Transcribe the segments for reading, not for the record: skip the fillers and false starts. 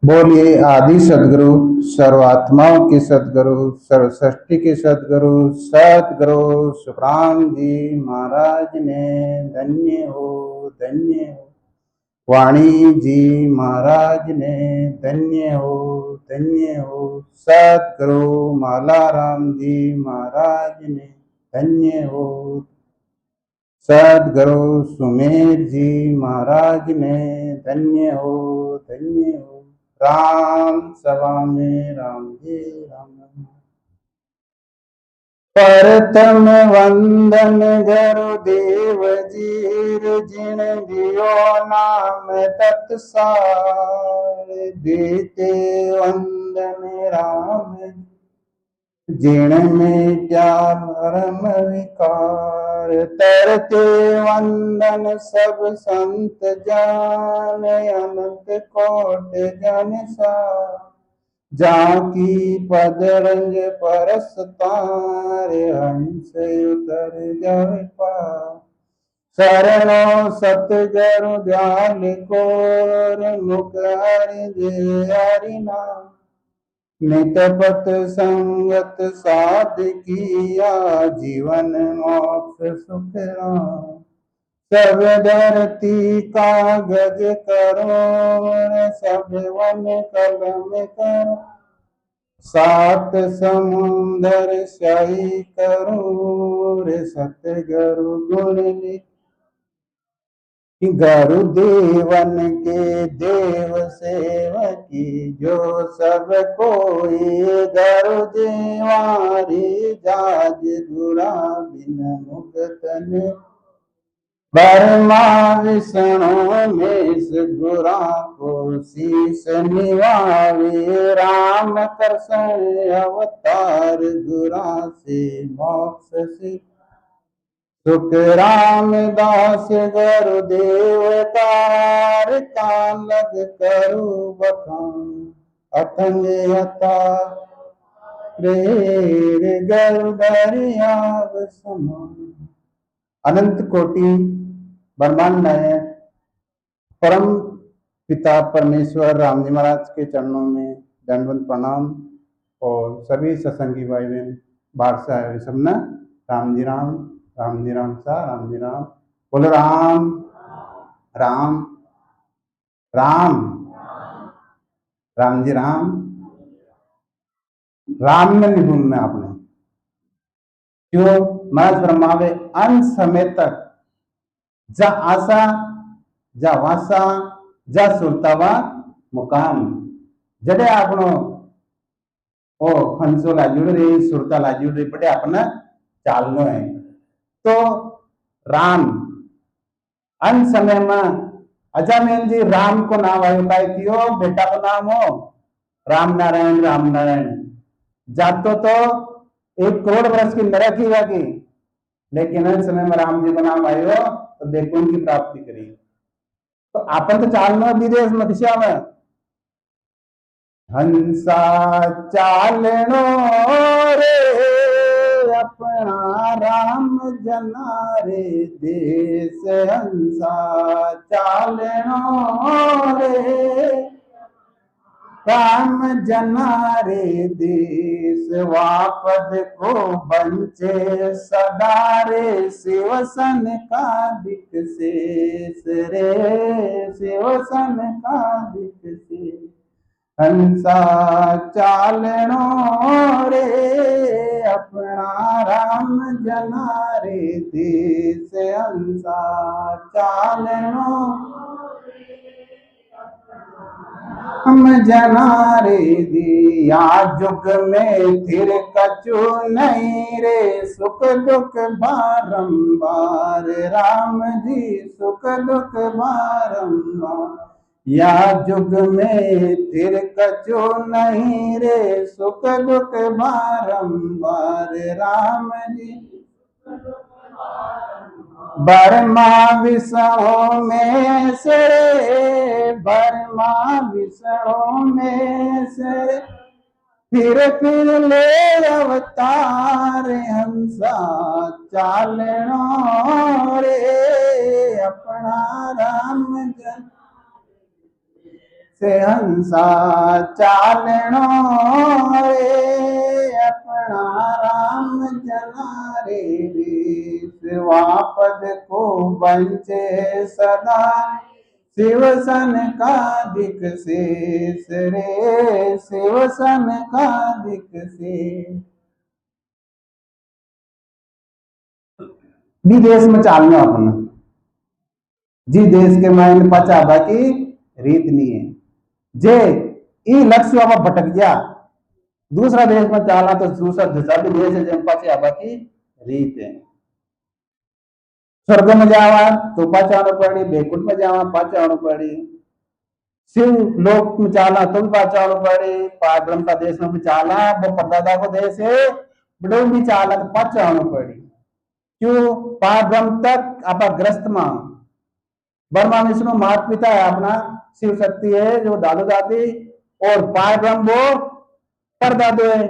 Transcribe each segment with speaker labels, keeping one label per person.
Speaker 1: बोलिए आदि सदगुरु, सर्वात्माओं के सदगुरु, सर्वसृष्टि के सदगुरु, सदगुरु सुखराम जी महाराज ने धन्य हो, धन्य हो। वाणी जी महाराज ने धन्य हो, धन्य हो। सदगुरु मालाराम जी महाराज ने धन्य हो। सदगुरु सुमेर जी महाराज ने धन्य हो, धन्य हो। राम सभा में राम जी राम। प्रथम वंदन गुरुदेव जीर जिन दियो नाम तत्सार। देते वंदन राम जिण में क्या भरम विकार। तरते वंदन सब संत जान अनंत कोट जन सा। जाकी पद रंग परस तार हंस उतर जाए पार। शरणो सतगुरु ध्यान कोर मुख हरि जय हरि नाम। नितपत संगत साध किया जीवन मोक्ष सुख राम। सब धरती कागज करो सब वन कलम करो। सात समुंदर स्याही करो रे सतगुरु गुण लिख। गुरु देवन के देव सेवकी जो सब कोई। गुरु देवारी जाज गुरा बिन मुक्तन। ब्रह्मा विष्णु मेष गुरा को शीस निवावे। राम कृष्ण अवतार गुरा से मोक्ष से। सुख रामदास गुरुदेव तार का लग करू बखान। अतंग यथा प्रेर गर्दरियाव समान। अनंत कोटि ब्रह्मांड नायक परम पिता परमेश्वर राम जी महाराज के चरणों में दंडवत प्रणाम। और सभी सत्संगी भाई बहन बाहर से आए हुए सब न राम जी राम, राम जी राम सा, राम जी राम। बोलो राम राम राम, राम जी राम। राम में नहीं भूलना आपने। क्यों? महज ब्रह्मावे अंत समय तक जा आशा जा वासा जा सुरतावा मुकाम। जडे आपनो ओ खंसो लाजुड़ रे सुरता लाजुड़ रे बड़े अपना चालनो है। तो राम अंत समय में अजामेल जी राम को नाम आयो काय कियो बेटा को नाम हो राम नारायण, राम नारायण। जातो तो 1 करोड़ वर्ष की नरक ही जागी, लेकिन अंत समय में राम जी को नाम आयो तो देखो की प्राप्ति करी। तो आपन तो चालनो विदेश में दिशा में हंसा चालनो रे अपना राम जना रे देश। हंसा चालनो रे राम जना रे देश। वापद को बंचे सदा रे शिवसन का दिक शेष रे शिवसन का दिक शेष। हंसा चालनो रे अपना राम जना रे देश। हंसा चालनो हम जना रे दिया जुग में फिर कछु नहीं रे। सुख दुख बारंबार राम जी सुख दुख बारंबार। या जुग में फिर कछु नहीं रे सुख दुख बारंबार राम जी। बर्मा विष्णु में से बर्मा विष्णु में से फिर ले अवतार हंसा चालनो रे अपना राम जन से हंसा चालनो रे अपना राम जना रे वापद को बंचे सदा शिवसन का दिक शेष रे शिवसन का दिक शेष विदेश में चालना अपन जी देश के मायने पचा बाकी रीत नहीं है जे ई लक्ष्य अब भटक गया दूसरा देश में चाला तो दूसरा दूसरा भी देश है जम पचा बाकी रीत है स्वर्ग में जावा तो पाचाणो पड़ी बैकुंठ में जावा पाचाणो पड़ी शिव लोक में चाला तो भी पाचाणो पड़ी पार ब्रह्म का देश में भी चाला वो परदादा को देश है बड़ो भी चाला तो पाचाणो पड़ी क्यों पार ब्रह्म तक आप ग्रस्त मां ब्रह्मा विष्णु माता पिता है अपना शिव शक्ति है जो दादू दादी और पार ब्रह्म वो परदादो है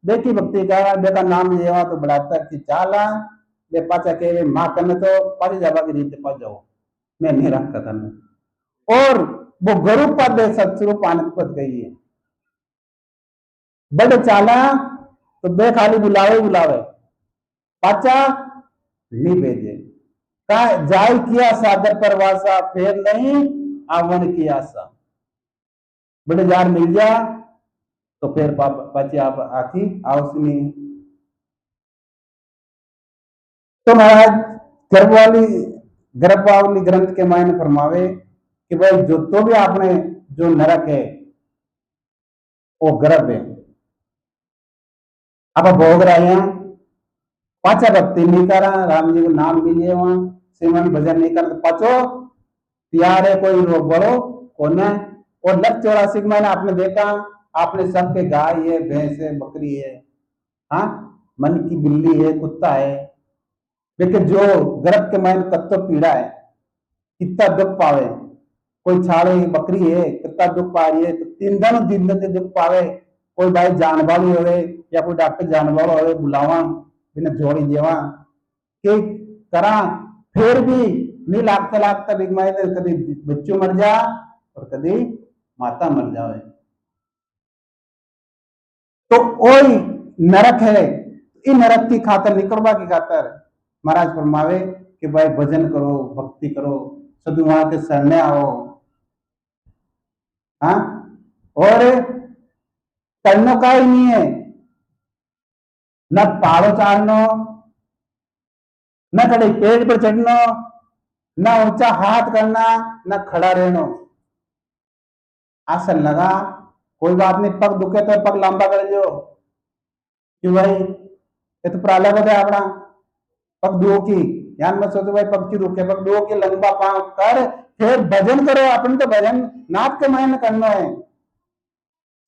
Speaker 1: देखी भक्ति का बेटा नाम लेवा तो बड़ा तक की चाला वे पाचा के वे मां करने तो पाची जावा की रीत पा जाओ मैं नहीं रखता था और वो गुरु पद सत्स्वरूप आनंद पद गई है बड़े चाला तो बे खाली बुलावे पाचा नहीं भेजे का जाय किया सादर परवासा फिर नहीं आवन की आशा बड़े जार मिल जा तो फिर पाची आप आखी आवसनी तो महाराज गर्भवाली ग्रंथ के मायने फरमावे कि भाई जो तो भी आपने जो नरक है वो गर्भ है आप भोग रहे हैं पाचा भक्ति नहीं करा राम जी को नाम मिले वहां सिमरन भजन नहीं कर पाचो तैयार है कोई रोग बड़ो कौन है और लग 84 मैंने आपने देखा आपने सबके गाय है भैंस है बकरी है हाँ मन की बिल्ली है कुत्ता है लेकिन जो गर्भ के मायने कत्तो पीड़ा है कितना दुख पावे कोई छाड़े बकरी है कितना दुख पा रही है तो 3 दिन दुख पावे कोई भाई जानवाली हो या कोई डॉक्टर जानवालो हो बुलावा बिना जोड़ी देवा के करा फिर भी नहीं लागता बिगमाए कभी बच्चों मर जा और कभी माता मर जाए तो वही नरक है इन नरक की खातर निकलवा की खातर महाराज फरमावे कि भाई भजन करो भक्ति करो सदु वहां के शरणे आओ हाँ और करने का ही नहीं है न पहाड़ों चढ़ना न कड़े पेड़ पर चढ़ना न ऊंचा हाथ करना न खड़ा रहना आसन लगा कोई बात नहीं पग दुखे तो पग लंबा कर लो क्यों भाई ये तो प्रालय होता है अपना पग दो की ध्यान मत सोचो भाई पग की रुके पग दो की लंबा पांव कर फिर भजन करो अपन तो भजन नाथ के मायने करना है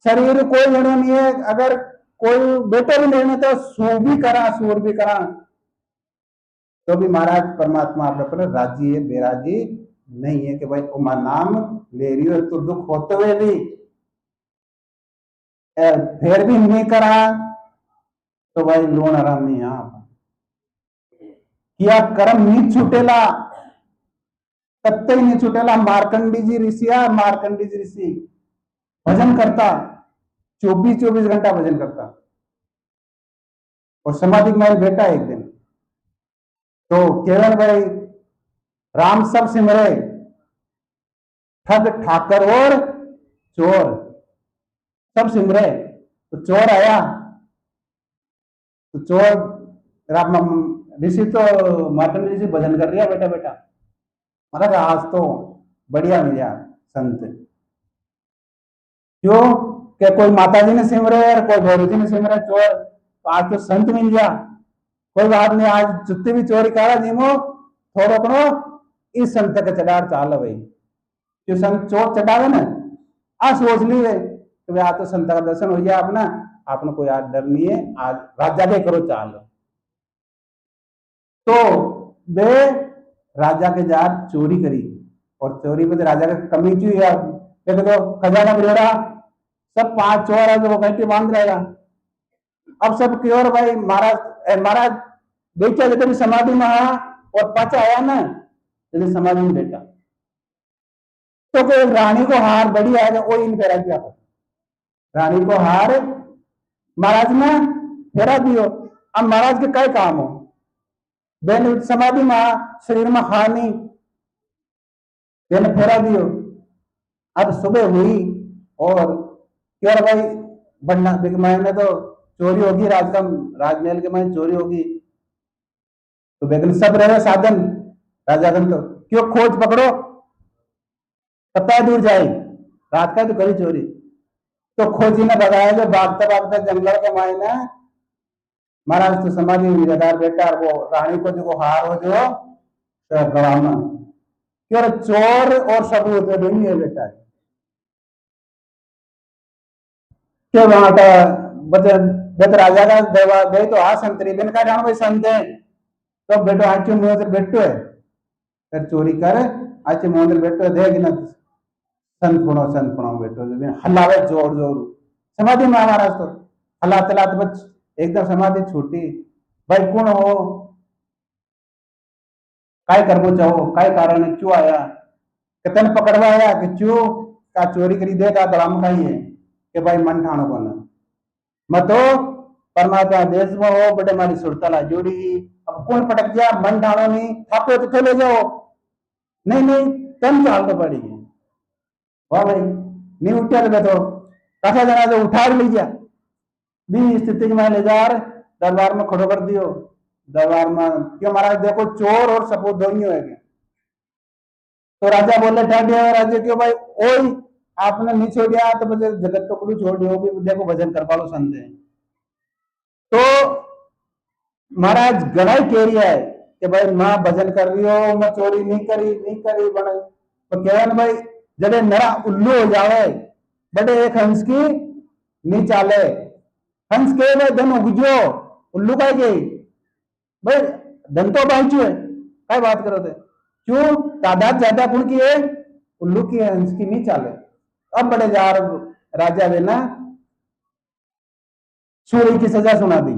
Speaker 1: शरीर कोई लेना नहीं है अगर कोई बेटा भी लेने तो सूर भी करा तो भी महाराज परमात्मा आप पर राजी है बेराजी नहीं है कि भाई उमा नाम ले रही हो तो दुख होते हुए भी फिर भी नहीं करा तो भाई लोन आराम नहीं आप किया कर्म नहीं छूटेला कत्ते नहीं छूटेला मार्कंडी जी ऋषि भजन करता 24 घंटा भजन करता और समाधि में बैठा एक दिन तो केवल भाई राम सब सिमरे ठग ठाकर और चोर सब सिमरे तो चोर आया तो चोर ऋषि तो मार्कंड ऋषि भजन कर रहा बेटा बेटा महाराज आज तो बढ़िया मिला संत क्यों क्या कोई माता जी ने सिमरे और कोई भगवती ने सिमरे चोर तो आज तो संत मिल गया कोई बात नहीं आज जुत्ती भी चोरी करा जीमो थोड़ो कनो इस संत के चढ़ार चाल भाई जो संत चोर चढ़ावे ना आ सोच ली वे तो आज तो संत का दर्शन हो गया अपना आपने कोई आज डर नहीं है आज राजा के करो चाल तो वे राजा के जार चोरी करी और चोरी में राजा का कमी चुई तो खजाना बिगड़ा सब 5 चोर है जो वो घंटी बांध रहेगा। अब सब की ओर भाई महाराज देखिए जब भी समाधि में आया और पचा आया ना तो समाधि में बैठा तो कोई रानी को हार बड़ी आएगा वो इन फेरा किया रानी को हार महाराज ने फेरा दियो। अब महाराज के कई काम हो बेन समाधि में शरीर में हानि बेन फेरा दियो। अब सुबह हुई और क्या भाई बनना में तो चोरी होगी राजमहल के में चोरी होगी तो बेगन सब रहे साधन राजागन तो क्यों खोज पकड़ो कत्ता दूर जाए रात का तो करी चोरी तो खोजी ने बताया जो भागते भागते जंगल के मायने महाराज तो समाधि मीरादार बेटा वो रानी को जो हार हो जो गवाना क्यों चोर और सबूत दोनों है बेटा क्यों वहां का बच राजा का देवा दे तो आ संतरी बिन का जान भाई संत है तो बेटो आज मुंह बैठो है फिर चोरी कर आज मुंह बैठो है देख ना संत पुणो बैठो हल्लावे जोर जोर समाधि में महाराज तो हल्लाते लाते बच एकदम समाधि छूटी भाई कौन हो काय करबो चाहो काय कारण है क्यों आया कितन पकड़वा आया कि क्यों का चोरी करी देगा गलाम का ही है कि भाई मन ठाणो को ना मतो परमात्मा देश में हो बड़े मारी सुरतला जोड़ी अब कौन पटक गया मन ठाणो नहीं थापो तो ले जाओ नहीं तन चाल तो पड़ेगी वाह भाई नहीं उठा तो कथा जना जो उठा ले गया भी स्थिति में ले जा दरबार में खड़ो कर दियो दरबार में क्यों महाराज देखो चोर और सपूत दोनों है तो राजा बोले ठाडिया राजा क्यों भाई ओई आपने नहीं छोड़िया तो मुझे जगत तो कुछ छोड़ दियो भी देखो भजन कर पालो संत है तो महाराज गणाई कह रही है कि भाई माँ भजन कर रही हो मैं चोरी नहीं करी बने तो कह भाई जब नरा उल्लू हो जावे बड़े एक हंस की नहीं चाले हंस के भाई धन उगजो उल्लू का गई भाई धन तो पहुंचू है क्या बात करो थे क्यों तादाद ज्यादा कौन की है उल्लू की हंस की नहीं चाले। अब बड़े जार राजा ने ना चोरी की सजा सुना दी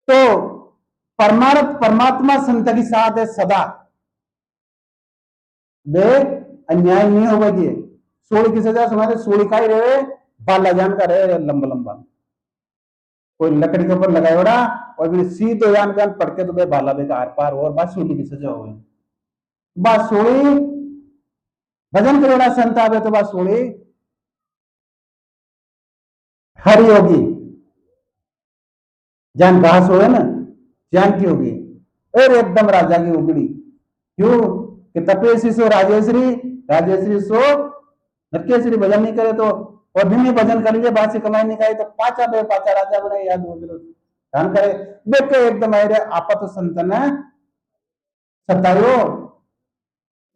Speaker 1: तो परमात्मा संत के साथ है सदा वे अन्याय नहीं होगी सोड़ी की सजा सुना दे सोड़ी का ही रहे बाला जान का रहे लंबा लंबा कोई लकड़ी के ऊपर लगाए ओड़ा और फिर सीधे जान का पड़के तो बाला बे का आर पार और बस सोड़ी की सजा हो गई बस सोड़ी भजन करेड़ा संत आवे तो बस सोड़ी हरी होगी जान घास हो ना जान की होगी और एकदम राजा की उगड़ी क्यों कि तपेश्वरी सो राजेश्वरी सो नरकेश्वरी भजन नहीं करे तो और भी भजन कर लीजिए बात से कमाई नहीं खाई तो पाचा राजा बने याद हो ध्यान करे देख के एकदम आए आपा तो संतन सतायो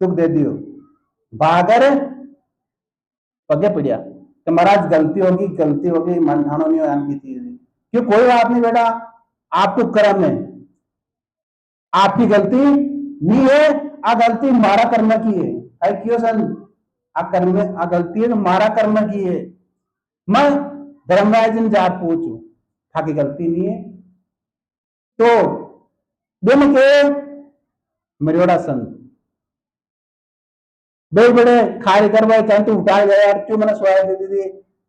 Speaker 1: दुख दे दियो बागर पगे पड़िया तो महाराज गलती होगी मन ठानो नहीं हो की चीज क्यों कोई बात नहीं बेटा आप तो कर्म है आपकी गलती नहीं है आ गलती मारा कर्म की है क्यों सन आ गलती है तो मारा कर्म की है मैं धर्मराज जी जा पूछू थाकी गलती नहीं है तो दिन के मरियोड़ा संत बड़े बड़े खारे करवाए चाहे तो उठा गया यार क्यों मैंने सोया दे दी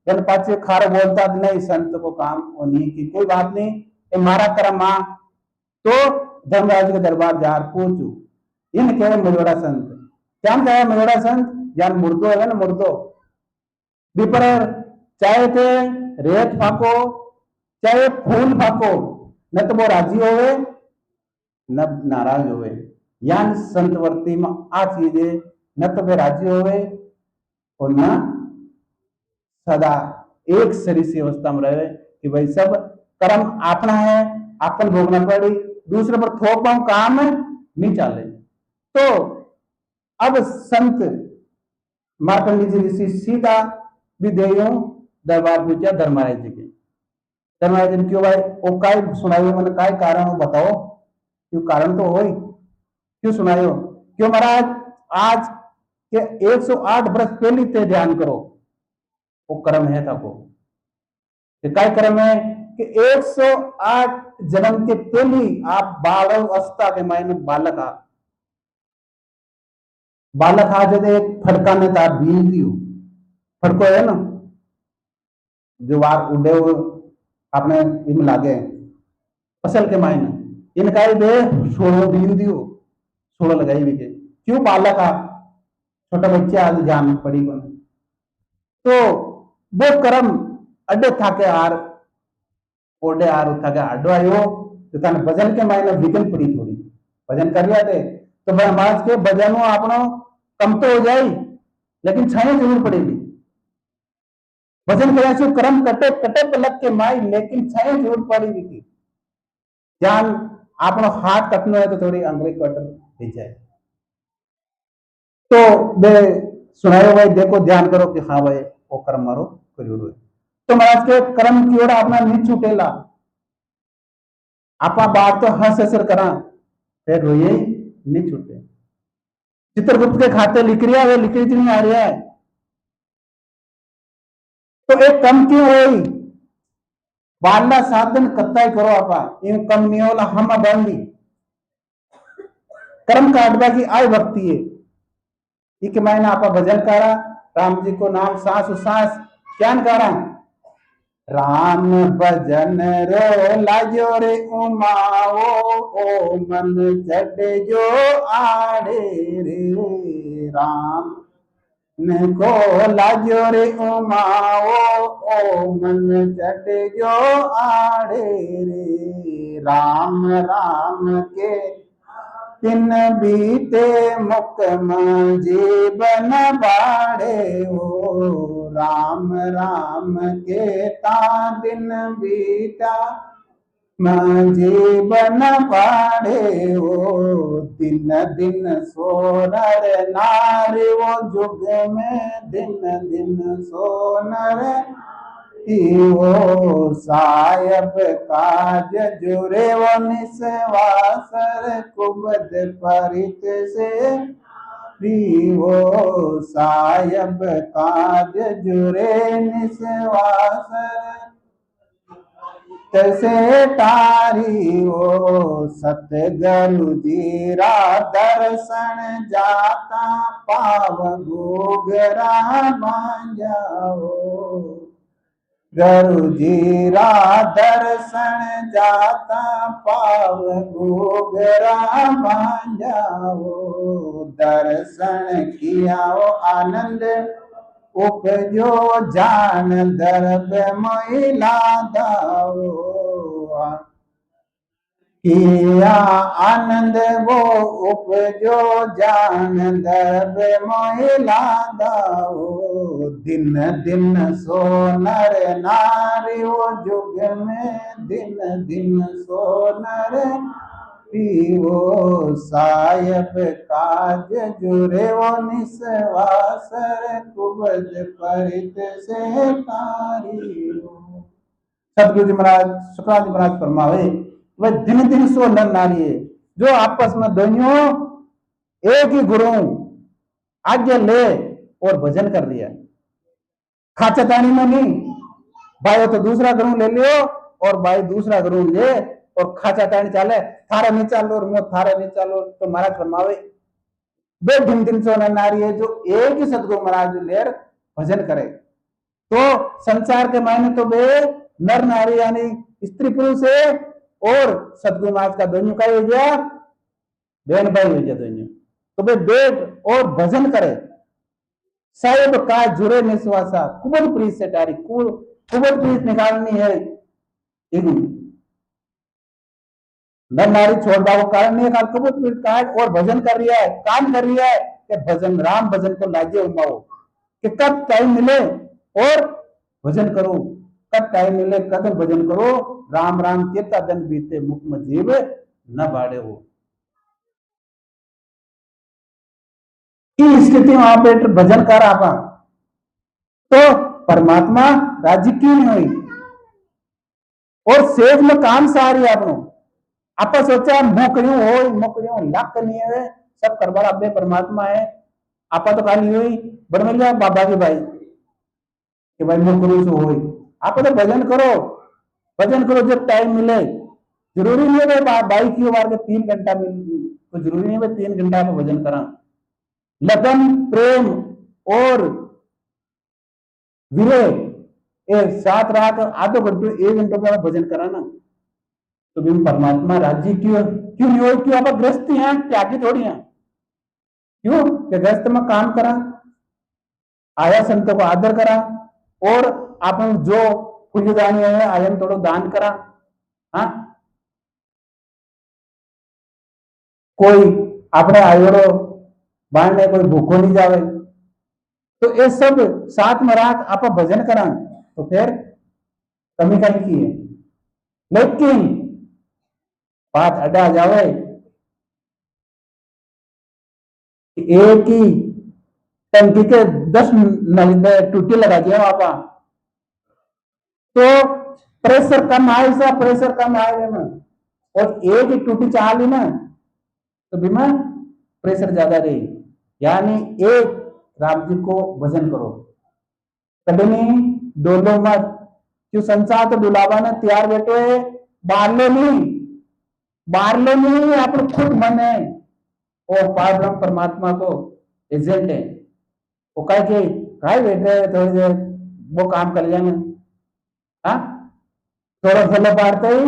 Speaker 1: जन पाचे खार बोलता नहीं संत को काम वो नहीं की कोई बात नहीं ये मारा कर्म मां तो धर्मराज के दरबार जा पूछू इन कह मरियोड़ा संत क्या कहे मरियोड़ा संत जान मुर्दो है ना मुर्दो विपर चाहे थे रेत फाको चाहे फूल फाको न तो वो राजी होवे न नाराज होवे यान संतवर्ती में आ चीजें न तो वे राजी होवे और न सदा एक शरीर सी अवस्था में रहे कि भाई सब कर्म अपना है अपन भोगना पड़ी दूसरे पर थोप पाऊं काम नहीं चले तो अब संत मार्कंडी जी सीधा भी दे दरबार पूछा धर्मराज जी के धर्मराज जी क्यों भाई वो काय सुनाइयो मैंने काय कारण हो बताओ क्यों कारण तो हो ही क्यों सुनाइयो क्यों महाराज आज के 108 वर्ष पहले ते ध्यान करो वो कर्म है था को कि काय कर्म है कि 108 जन्म के पहली आप बाल अवस्था के मायने बालक आ जब एक फड़का में तार बीन दियो फड़को है ना जो वार उड़े हुए आपने इम लागे फसल के मायने इनका दे सोलो बीन दियो सोलो लगाई भी के क्यों बालक आ छोटा बच्चा आज जान पड़ी को तो वो कर्म अड्डे था के आर ओडे आर उठा के अड्डो आयो तो तने भजन के मायने विघन पड़ी थोड़ी भजन कर लिया थे तो भाई समाज के भजनों आपनो कम तो हो जाए लेकिन छाया जरूर पड़ेगी भजन करे कर्म कटे कटे पलक के माई लेकिन छाया जरूर पड़ेगी की जान आपनो हाथ कटनो है तो थोड़ी अंगली कट दी जाए तो बे सुनायो भाई देखो ध्यान करो कि हाँ भाई वो कर्म मारो करियो तो महाराज के कर्म की ओर अपना नहीं छूटेला आपा बात तो हंस हसर करा फिर रोइए नहीं छूटे चित्रगुप्त के खाते लिख रहा है लिख रही नहीं आ रहा है तो एक कम क्यों हुई बाला साधन कत्ताई करो आपा यूं कम नहीं होला हम बंदी कर्म काटवा की आय भक्ति है एक महीना आपा भजन करा राम जी को नाम सांस सांस क्या करा राम भजन रो लाजो रे उमाओ ओ मन चढ़ जो आड़े रे राम को लाजो रे उमाओ ओ मन चढ़ जो आड़े रे राम राम के दिन बीते मुकम जीवन बाड़े ओ राम राम के ता दिन बीता जीवन बाड़े ओ दिन दिन सोनर नारी वो जुग में दिन दिन सोनर वो सायब काज जुरे वो निस्वासर कुबद परित से वो सायब काज जुरे निस्वासर तैसे तारी वो सतगुरु जीरा दर्शन जाता पाव गोगरा मांजाओ गुरु जीरा दर्शन जाता पाव गोगरा मांजाओ दर्शन किया आनंद उपजो जान दर्द महिला दाओ किया आनंद वो उपजो जान दर्द महिला दाओ दिन दिन सोनर नारी वो जुग में दिन दिन सोनर वो सायब काज जुरे वो निस्वासर कुबज परित से तारी सतगुरु जी महाराज शुक्राचार्य जी महाराज फरमावे वह दिन दिन सो नर नारी है जो आपस में दोनों एक ही गुरु आज्ञा ले और भजन कर लिया खाचातानी में नहीं भाई तो दूसरा गुरु ले लियो और भाई दूसरा गुरु ले और खाचातानी चाले थारा नहीं चालो और मैं थारा नहीं चालो तो महाराज फरमावे बे दिन दिन सो नर नारी है जो एक ही सतगुरु महाराज लेर भजन करे तो संसार के मायने तो बे नर नारी यानी स्त्री पुरुष है और सतगुरु महाराज का दोनों का हो गया बहन भाई हो गया दोनों तो वे बैठ और भजन करे साहेब का जुड़े निश्वासा कुबड़ प्रीत से टारी कुबड़ प्रीत निकालनी है नर नारी छोड़वा वो कारण नहीं है कुबड़ प्रीत काट और भजन कर रहा है काम कर रहा है कि भजन राम भजन को लाजे उमाओ कि कब टाइम मिले और भजन करो कब टाइम मिले कब भजन करो राम राम केता दिन बीते मुख में जीव न बाड़े हो स्थिति में आप भजन कर आपा तो परमात्मा राजी क्यों नहीं हुई और सेज में काम सारी आप सोचा मुकरियों लाख नहीं है सब करवाड़ा अपने परमात्मा है आपा तो खाली हुई बड़मलिया बाबा की भाई कि भाई मैं करूँ सो हो, आप तो भजन करो जब टाइम मिले। जरूरी नहीं है भाई बाइक की बार के 3 घंटा मिल, तो जरूरी नहीं है 3 घंटा में भजन करा। लगन प्रेम और विरह एक साथ रात आधो घंटे 1 घंटे का भजन करा ना, तो भी परमात्मा राजी क्यों क्यों नहीं हो? क्यों आप ग्रस्ती हैं, त्यागी थोड़ी हैं। क्यों कि ग्रस्त में काम करा, आया संतों को आदर करा, और अपन जो पुण्य दान है आयन थोड़ा दान करा। हाँ, कोई अपने आयोड़ो बांधने कोई भूखो नहीं जावे, तो ये सब साथ में राख आप भजन करा, तो फिर कमी कहीं की है। लेकिन बात अड्डा जावे एक ही टंकी के 10 नल टूटी लगा दिया आपा, तो प्रेशर कम आए सा प्रेशर कम आए में, और एक ही टूटी चाह ली ना तो बीमा प्रेशर ज्यादा रही। यानी एक राम जी को भजन करो, कभी नहीं डोलो मत। क्यों संसार तो डुलावा ना तैयार बैठो है, बाहर लो नहीं अपन खुद मन है, और पार ब्रह्म परमात्मा को एजेंट है। वो कह के काय बैठ रहे थोड़ी देर वो काम कर लिया ना, हाँ थोड़ा फल पाड़ते ही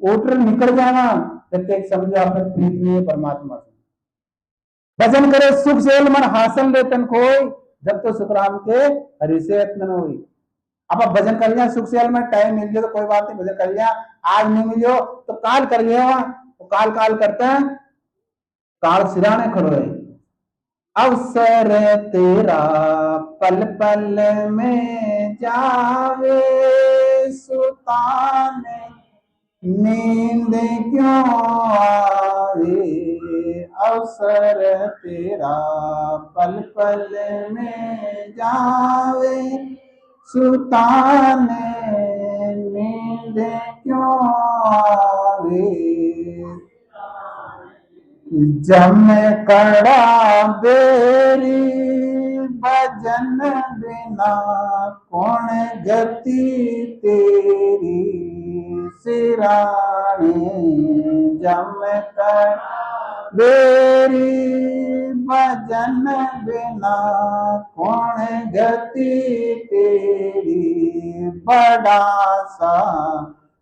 Speaker 1: उठ निकल जाना, प्रत्येक समझो आपने प्रीत नहीं है परमात्मा से। भजन करे सुख सेल मन हासन लेतन खोई, जब तो सुखराम के हरि से यत्न न हुई। अब आप भजन कर लिया सुख सेल में, टाइम मिल गया तो कोई बात नहीं भजन कर लिया, आज नहीं मिलो तो काल कर लिया, तो काल काल करते हैं, काल सिराने खड़ो है। अवसर तेरा पल पल में जावे, सुताने नींद क्यों आवे। अवसर तेरा पल पल में जावे, सुताने नींद क्यों आवे। जम कड़ा बेरी भजन बिना कौन गति तेरी सिरानी। जम कड़ा बेरी भजन बिना कौन गति तेरी। बड़ा सा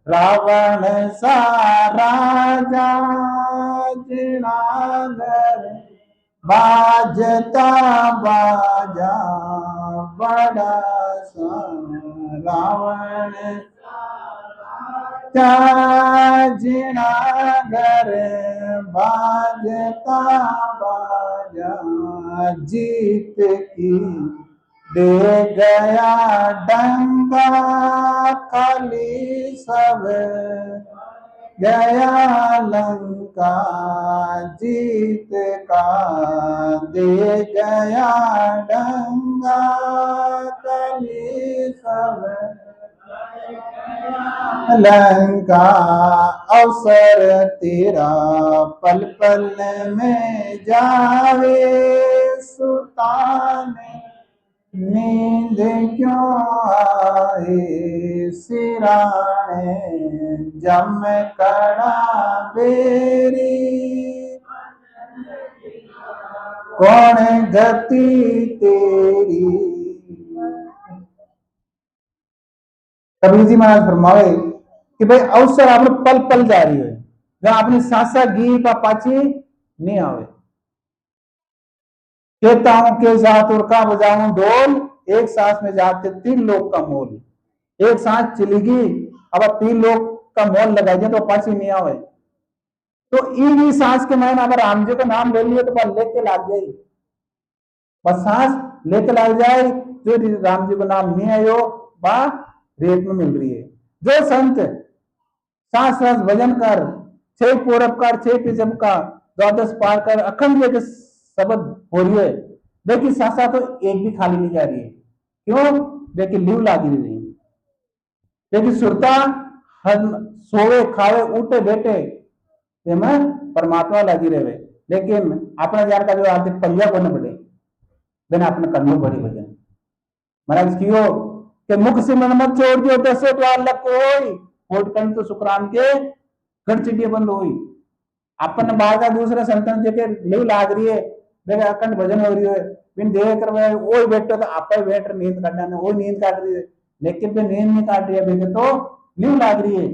Speaker 1: रावण सा राजा जिनागर बाजता बाजा। बड़ा सा रावण जिनागर बाजता बाजा। जीत की दे गया डंका, खाली सब गया लंका। जीत का दे गया डंका, खाली सब लंका। अवसर तेरा पल पल में जावे, सुताने नींद क्यों आए। सिराने जम कड़ा बेरी कौन गति तेरी। कबीर जी महाराज फरमावे कि भाई अवसर आप पल पल जा रही है, जहां अपनी सासा गी पाची नहीं आवे। कहता हूं के साथ और का बजाऊं ढोल, एक सांस में जाते 3 लोग का मोल। एक सांस चलेगी, अब 3 लोग का मोल लगा दिया तो पाची नहीं आवे। तो इन सांस के मैंने अगर राम जी का नाम ले लिया तो बस लेके लाग जाए, बस सांस लेके लाग जाए। जो राम जी को नाम नहीं आयो बा रेत में मिल रही है। जो संत सांस सांस भजन कर, 6 पूरब कर 6 पिजम का 12 पार कर अखंड लेके शब्द हो रही है, देखिए सांसा तो एक भी खाली नहीं जा रही है। क्यों? देखिए लीव लागी नहीं, देखिए सुरता हम सोवे खावे उठे बैठे में परमात्मा लगी रहे। लेकिन अपना जान का जो आर्थिक पंजा को न बढ़े, बिना अपने कर्मों बड़ी भजन महाराज क्यों कि मुख सिमरन मत छोड़ दियो दसो द्वार लग कोई होट कन तो सुखराम के गढ़ चिटिया बंद हुई अपन बाहर का दूसरा संतन जे के लेव लाग रही है देखा अखंड भजन हो रही है बिन देह करवाए वो बैठो तो आप बैठ नींद काटना है वो नींद काट रही है लेकिन फिर नींद नहीं काट रही है बेटे तो नींद लाग रही है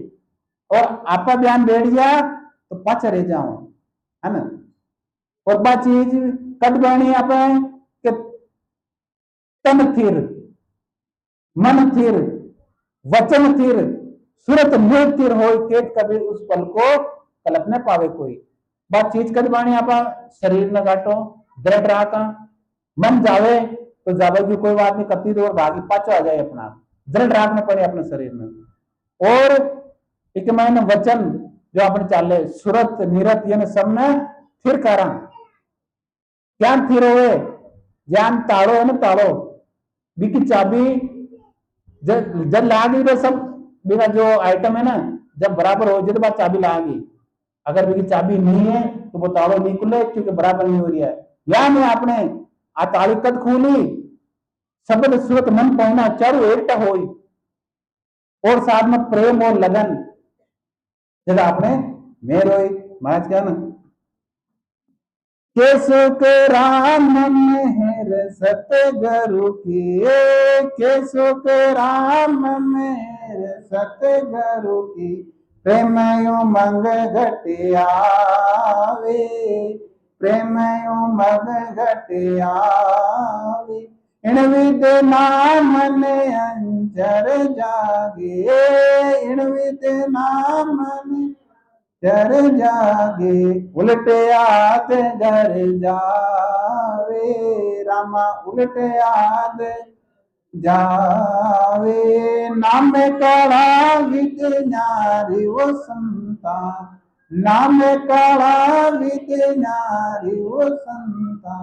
Speaker 1: और आपका बयान बैठ गया तो पाछा रह जाओ है ना और बात चीज कद बनी आप कि तन थिर मन थिर वचन थिर सूरत मुंह थिर हो केत कभी उस पल को कल्पना पावे कोई बात चीज कद बाणी आप शरीर में काटो दृढ़ रहा का मन जावे तो जावे की कोई बात नहीं कत्ती दूर भागी पाछो आ जाए अपना दृढ़ रखना पड़े अपने शरीर में और एक महीने वचन जो अपन चाले सुरत निरत यानी सब में थिर कारण ज्ञान थिर होए ज्ञान ताड़ो है ना ताड़ो बिकी चाबी जब लागी तो सब बिना जो आइटम है ना जब बराबर हो जाए तो बात चाबी लागी अगर बिकी चाबी नहीं है तो वो ताड़ो नहीं खुले क्योंकि बराबर नहीं हो रही है या नहीं आपने आ ताली कद खोली शब्द सूरत मन पहुना चारू एकटा होई और साथ में प्रेम और लगन जब आपने मेर होई महाराज क्या ना केसो के राम मेहर सतगुरु की केसो के राम मेहर सतगुरु की प्रेम उमंग घटियावे प्रेम उमंग घटियावे इन विद नाम ने अंजर जागे इन विद नाम ने जर जागे उलटे आद घर जावे रामा उलटे आद जावे नाम काला विद नारी वो संता नाम काला विद नारी वो संता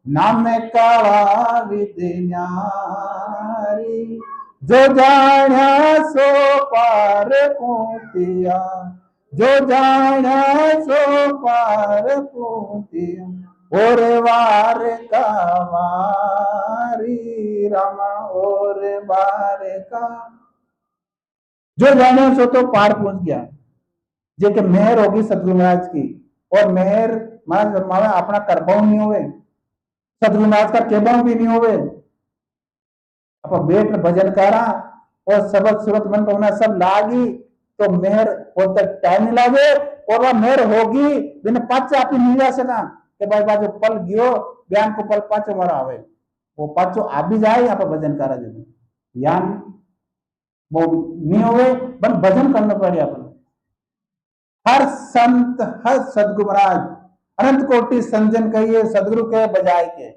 Speaker 1: नाम काला विद नारी जो जाना सो पार पोतिया जो जाना सो पार पोतिया और वार का वारी रामा और वार का जो जाने सो तो पार पहुंच गया जे के मेहर होगी सतगुरु महाराज की और मेहर महाराज अपना करबाऊ नहीं हुए सतगुरु महाराज का केबाऊ भी नहीं हुए अब बेट भजन करा और सबक सूरत मन पहुना सब लागी तो मेहर और तक टाइम नहीं लागे और वह मेहर होगी बिना पाँच आप ही नहीं जा सका कि भाई बाजू पल गियो बयान को पल पाँचो मारा आवे वो पाँचो आ भी जाए यहाँ पर भजन करा जब यान वो नहीं होवे बन भजन करना पड़े अपन हर संत हर सदगुरु महाराज अनंत कोटि संजन कहिए सदगुरु के बजाय के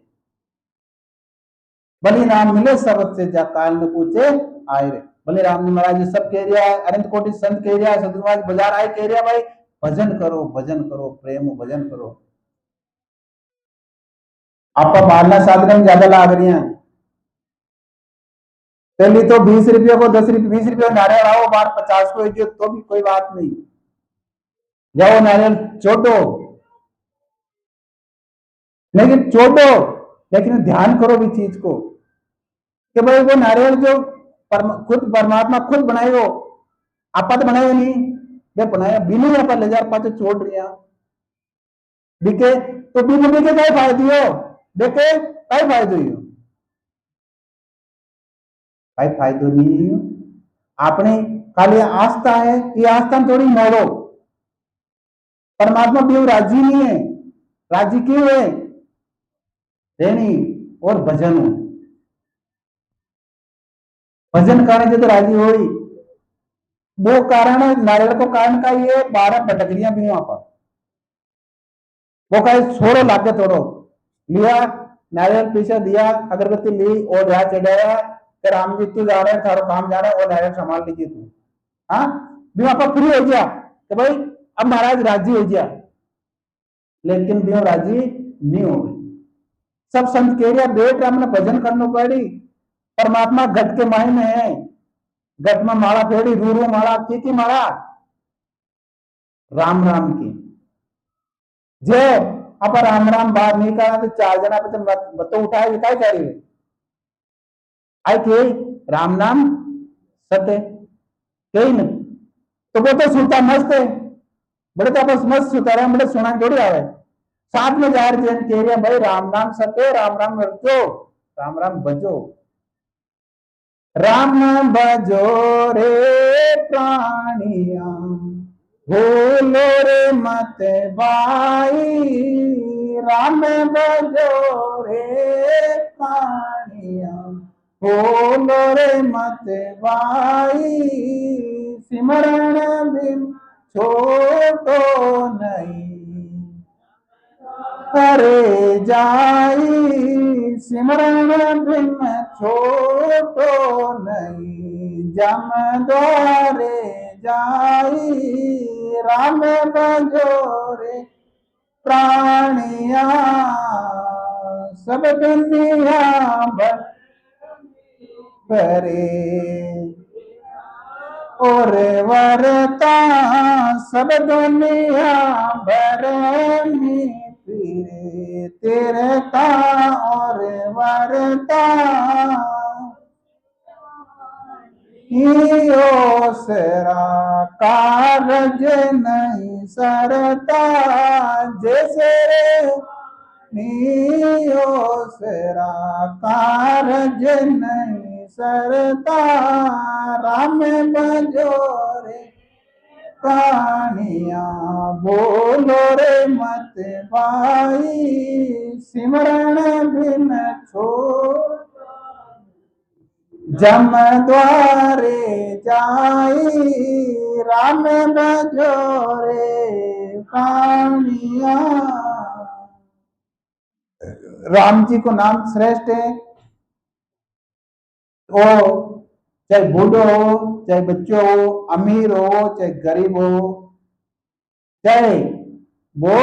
Speaker 1: बलि नाम मिले सबक से जा काल में पूछे आए रे बलि राम जी महाराज सब कह रहा है अनंत कोटि संत कह रहा है सदगुरु महाराज बाजार आए कह रहा भाई भजन करो प्रेम भजन करो आपका मारना साधन में ज्यादा लाग रही है पहली तो 20 रुपये को 10 रुपये 20 रुपये नारियल आओ बार 50 को जो तो भी कोई बात नहीं जाओ नारियल छोटो लेकिन छोटो लेकिन ध्यान करो भी चीज को कि भाई वो नारियल जो खुद परमात्मा खुद बनाए हो आप तो बनाए नहीं ये बनाया बिनु यहाँ पर ले जा पाँच छोड़ रही बिके तो बिनु बिके क्या फायदे हो देखे क्या फायदे हो भाई फायदो नहीं है आपने खाली आस्था है ये आस्था थोड़ी मोड़ो परमात्मा भी राजी नहीं है राजी क्यों है रेणी और भजन हो भजन करने से तो राजी हो ही वो कारण है नारियल को कारण का ये 12 भटकरियां भी वहां पर वो कहे छोड़ो लाके तोड़ो लिया नारियल पीछे दिया अगरबत्ती ली और यहाँ चढ़ाया फिर राम जी तू जा रहे हैं थारो काम जा रहा है और नारियल संभाल लीजिए तू हाँ भी वहां पर फ्री हो गया तो भाई अब महाराज राजी हो गया लेकिन भी राजी नहीं हो गई सब संत कह रहा बेट हमने भजन करना पड़ी परमात्मा घट के माही में है घट में माला फेड़ी रू माला की माला राम राम की जे अब राम राम बाहर नहीं करा तो 4 जना पे बतो उठाए क्या कह रही है आई के राम नाम सत्य कही न, तो वो तो सुनता मस्त है, बड़े तो बस मस्त सुता रहे, बड़े सुना थोड़ी आवे। साथ में जाहिर जैन कह रहे भाई राम नाम सत्य, राम राम रखो, राम राम बजो, राम बजो रे प्राणिया, भूलो रे मत भाई, राम बजो रे प्राणिया, भूलो रे मत भाई, सिमरण बिन छोटो नहीं, करे जाई सिमरण बिन छोटो नहीं, जम द्वारे जाई, राम बजो रे प्राणिया, सब दुनिया भरे और वरता, सब दुनिया भर में फिरे, तेरे ता और वरता, यो सरा कारज नहीं सरता, जैसे रे नियो सरा कारज नहीं सरता, राम बजो रे प्राणिया, बोलो रे मत भाई, सिमरण बिन छोड़ जम द्वारे जाई, राम बजो रे प्राणिया। राम जी को नाम श्रेष्ठ है, वो चाहे बूढ़ो हो, चाहे बच्चों हो, अमीर हो, चाहे गरीब हो, चाहे वो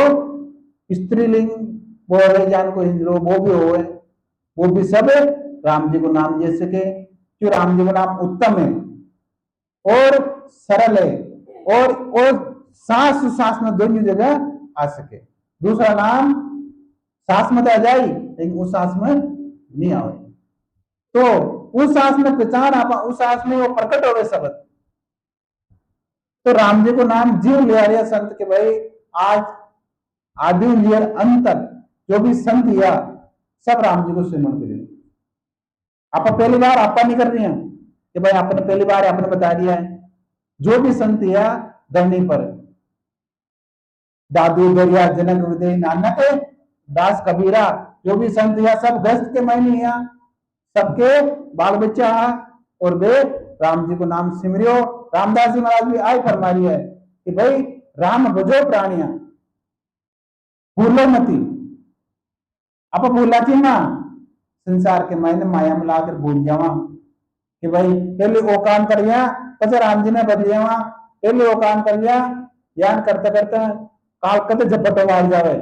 Speaker 1: स्त्रीलिंग वो है जान को इंद्रो वो भी हो, वो भी सब राम जी को नाम दे सके, क्यों राम जी का नाम उत्तम है और सरल है, और सांस सांस में दोनों जगह आ सके। दूसरा नाम सांस में तो आ जाए लेकिन उस सांस में नहीं आवे, तो उस सांस में पहचान आप, उस सांस में वो प्रकट हो गए शब्द। तो राम जी को नाम जीव ले आ रहे संत के भाई, आज आदि लियर अंत तक जो भी संत या सब राम जी को सिमरण करें। आप पहली बार आपा नहीं कर रही हैं कि भाई आपने पहली बार आपने बता दिया है, जो भी संत या धरनी पर दादू दरिया जनक विदय नानक दास कबीरा, जो भी संत या सब गस्त के महीने या सबके बाल बच्चा और वे राम जी को नाम सिमरियो। रामदास जी महाराज भी आई फरमा रही है कि भाई राम बजो प्राणिया, भूलो मती, आप भूला थी ना संसार के मायने माया में लाकर भूल जावा कि भाई पहले वो काम कर लिया पचे राम जी ने बदलिया, पहले वो काम कर लिया यान करते करते काल कद झपट मार जावे,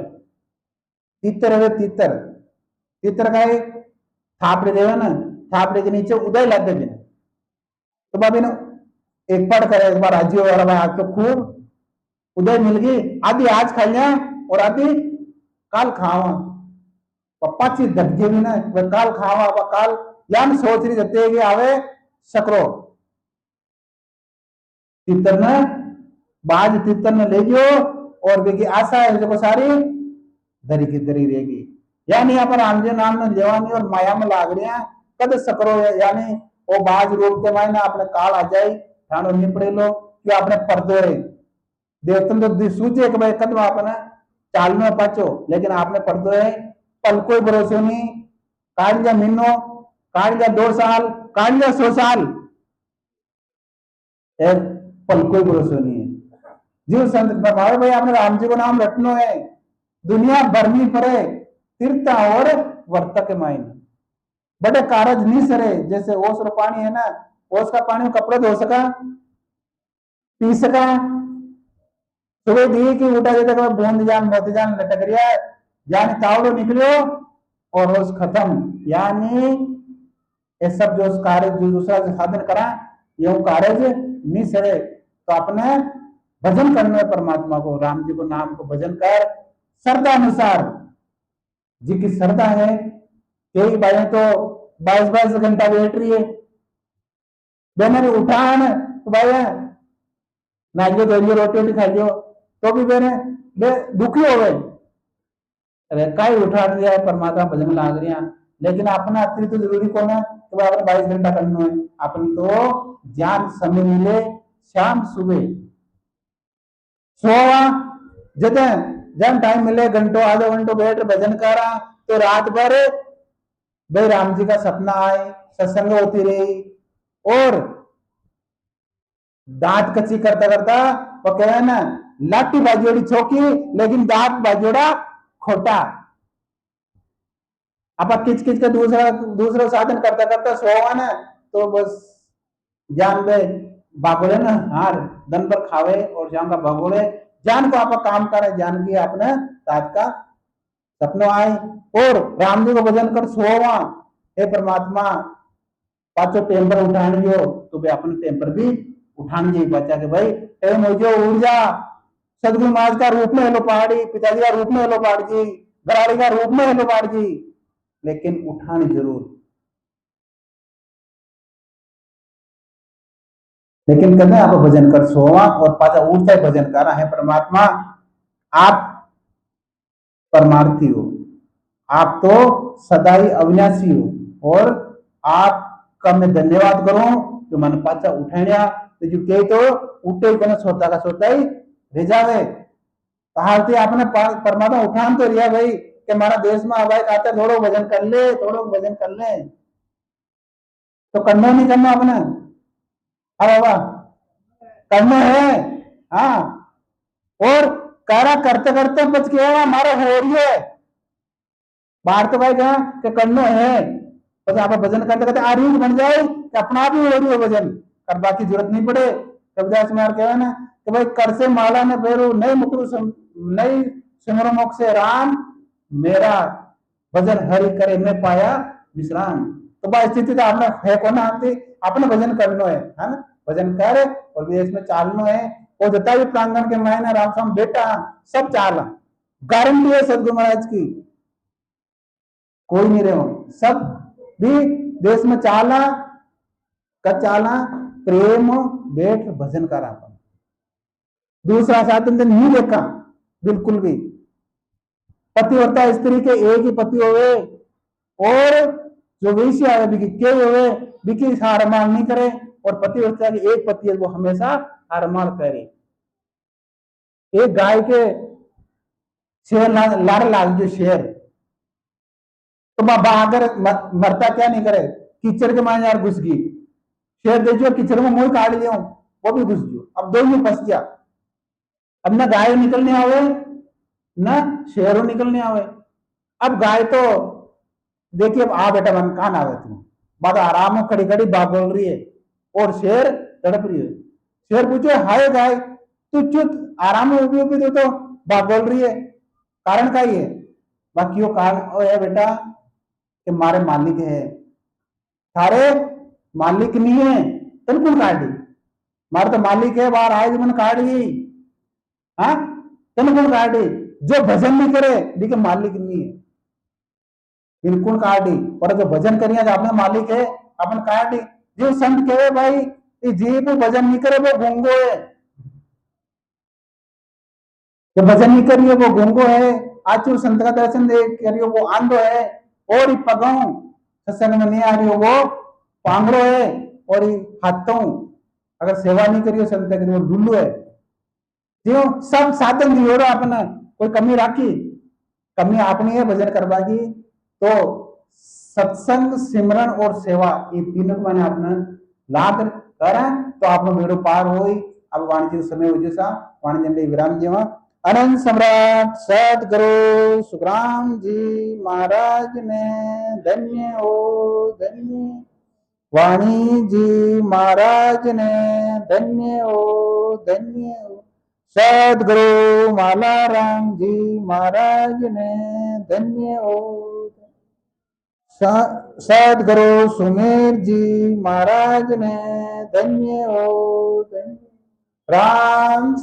Speaker 1: तीतर है तीतर, तीतर का थापड़े देवे ना, थापड़े के नीचे उदय लग गए, तो बाबी ने एक पढ़ करे एक बार आजी और आज तो खूब उदय मिल गई, आधी आज खा लिया और आधी काल खावा, पप्पा ची धटके भी ना वह काल खावा वह काल यान सोच रही जते कि आवे सकरो, तीतर ने बाज तीतर ने ले गयो और बेगी आशा है जो सारी दरी की दरी रहेगी, यानी यहाँ पर राम जी नाम ने लेवानी और माया में लाग रहे हैं कद सकरो, यानी वो बाज रूप के मायने आपने काल आ जाए ठाणो नहीं पड़े लो कि आपने पर्दो है देवतन तो सूझे कि भाई कद आपने चाल में पाचो, लेकिन आपने पर्दो है पल कोई भरोसे नहीं, काट जा महीनो काट जा 2 साल काट जा 100 साल, एक पल कोई भरोसा नहीं है। जीव संत फरमावे भाई आपने राम जी को नाम रटनो है, दुनिया भरनी पड़े तीर्थ और वर्तक माइन, बड़े कारज नहीं सरे, जैसे ओस रो पानी है ना, ओस का पानी कपड़े धो सका पी सका, सुबह दी कि उठा देता कि बूंद जान मोती जान लटक रहा है, यानी तावड़ो निकलो और रोज खत्म, यानी ये सब जो कार्य जो दूसरा साधन करा ये कार्य नहीं सरे, तो अपने भजन करने परमात्मा को राम जी को नाम को भजन कर श्रद्धा अनुसार, जी की श्रद्धा है कई भाई तो 22-22 घंटा बैठ रही है, बहने उठान तो भाई नाइयो धोइयो रोटी वोटी खा लियो तो भी बहने बे दुखी हो गए। अरे कई उठा दिया परमात्मा भजन लाग रही, लेकिन अपना अतिरिक्त तो जरूरी कौन है तो भाई अपने 22 घंटा करना है अपन तो ज्ञान समय मिले शाम सुबह सोवा जब जब टाइम मिले घंटों आधे घंटों बैठ भजन करा तो रात भर भाई राम जी का सपना आए सत्संग होती रही और दांत कच्ची करता करता वो कह रहे ना लाठी बाजोड़ी छोकी लेकिन दांत बाजोड़ा खोटा। आप किच किच का दूसरा दूसरा साधन करता करता सोवा ना तो बस जान बे बागोड़े ना हार दिन भर खावे और जान का बागोड़े जान को आप काम करे जान की आपने रात का सपनों आए और राम जी को भजन कर सोवा हे परमात्मा पाचो टेम्पर उठान जो तो वे अपने टेम्पर भी उठान जी बच्चा के भाई टाइम हो जो ऊर्जा सदगुरु महाराज का रूप में हेलो पहाड़ी पिताजी का रूप में हेलो पहाड़ जी गराड़ी का रूप में हेलो पहाड़ जी लेकिन उठानी जरूर। लेकिन कहते हैं आप भजन कर सोवा और पाचा उठता भजन कर रहा है परमात्मा आप परमार्थी हो आप तो सदाई अविनाशी हो और आपका मैं धन्यवाद करूं जो मन पाचा उठाया तो जो कहे तो उठे को सोता का सोता ही रह जावे कहा आपने परमात्मा उठान तो रिया भाई कि हमारा देश में हवाई खाते थोड़ो भजन कर ले थोड़ो भजन कर ले तो करना नहीं करना अपने हाँ बाबा करना है हाँ और कारा करते करते बच गया हमारा हो रही है बाहर तो भाई कहा कि करना है बस आप भजन करते करते आरूढ़ बन जाए कि अपना आप ही हो रही है भजन कर बाकी जरूरत नहीं पड़े कविदास मार कहे ना कि भाई कर से माला ने बेरू नई मुकुरु नई सिमरो मुख से राम मेरा भजन हरि करे मैं पाया विश्राम। तो बा स्थिति तो आपने है कौन आती अपने भजन करना है ना भजन कर और विदेश में चालना है और जितना भी प्रांगण के मायने राम स्वामी बेटा सब चाला गारंटी है सदगुरु महाराज की कोई नहीं रहे सब भी देश में चाला का चाला प्रेम बैठ भजन करा दूसरा साधन तो नहीं देखा बिल्कुल भी पतिव्रता स्त्री के एक ही पति होवे और जो वैश्य है बिकी के होवे बिकी हार माल नहीं करे और पतिव्रता की एक पति है वो हमेशा हार माल करे। एक गाय के शेर लाड़ लाग जो शेर तो बाबा अगर मरता क्या नहीं करे कीचड़ के माने यार घुस गई शेर देखियो कीचड़ में मुंह काट लियो वो भी घुस गयो अब दो में फंस गया अब ना गाय निकलने आवे ना शेरों निकलने आवे। अब गाय तो देखिए अब आ बेटा मन कान आवे तुम बाद आराम खड़ी खड़ी बात बोल रही है और शेर तड़प रही है शेर पूछे हाय गाय तू चुप आराम में उभी तो बात बोल रही है कारण का ही है बाकी वो कारण है बेटा कि मारे मालिक है थारे मालिक नहीं है तन कौन काट दी मारे तो मालिक है बाहर आए मन काट गई हाँ तन कौन काट दी जो भजन नहीं करे लेकिन मालिक नहीं है बिल्कुल काट दी और जो भजन करिए जो अपने मालिक है अपन काट दी जो संत कहे भाई जीव भजन नहीं करे वो गूंगो है जो भजन नहीं करिए वो गूंगो है आचू संत का दर्शन दे करियो वो आंधो है और ही पगाऊ सत्संग में नहीं आ रही हो वो पांगड़ो है और ही हाथों अगर सेवा नहीं करियो संत की वो ढुल्लू है जो सब साधन दियो अपने कोई कमी राखी कमी आपनी है भजन करवा की तो सत्संग सिमरन और सेवा ये तीनों मैंने अपने लाभ करा तो आप बेड़ो पार हो अब वाणिज्य समय हो जैसा वाणिज्य विराम जी अनंत सम्राट सतगुरु सुखराम जी महाराज ने धन्य हो धन्य वाणी जी महाराज ने धन्य हो सदगुरु मालाराम जी महाराज ने धन्य हो सदगुरु सुमेर जी महाराज ने धन्य हो राम